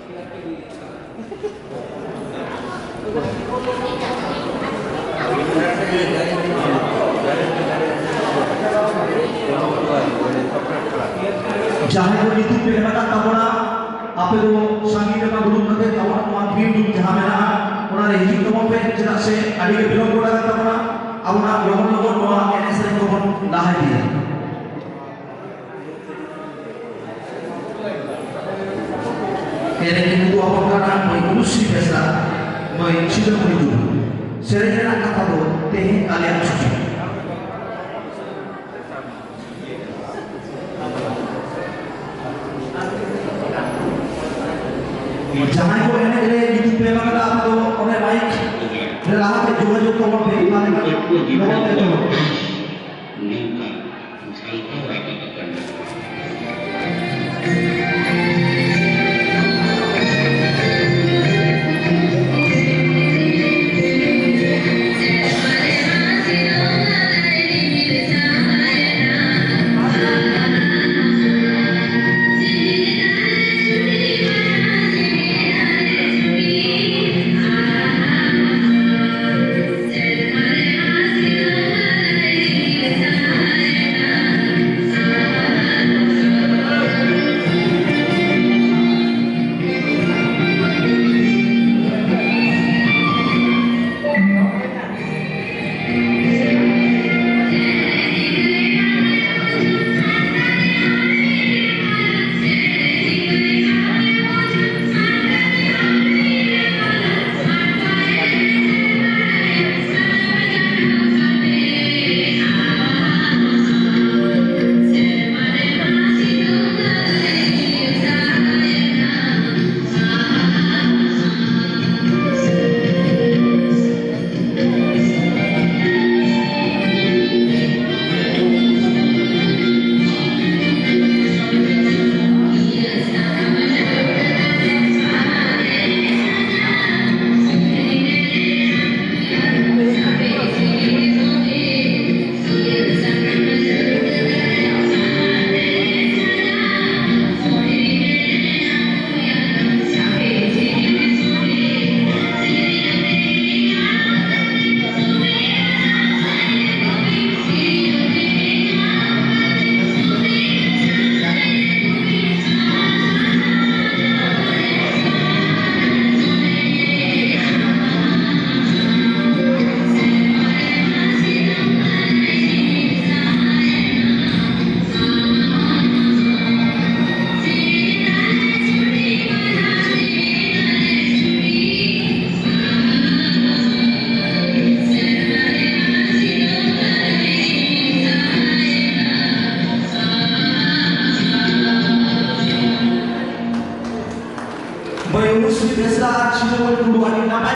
Jangan ko itu pilihan tabona apa itu sangi dengan belum nanti tabona mati itu jangan mana orang yang hidup kamu pe jelas se adik belum bola tabona awak logon doa NS yang kamu dah dia kene itu apa karena mengurusi pesta menciduk itu serenya kata tu teh kalian suci jangan ko ene gele itu pela kata atau oleh baik relahat juga kamu pe mana itu Bayus biasa, cuma dulu hari nama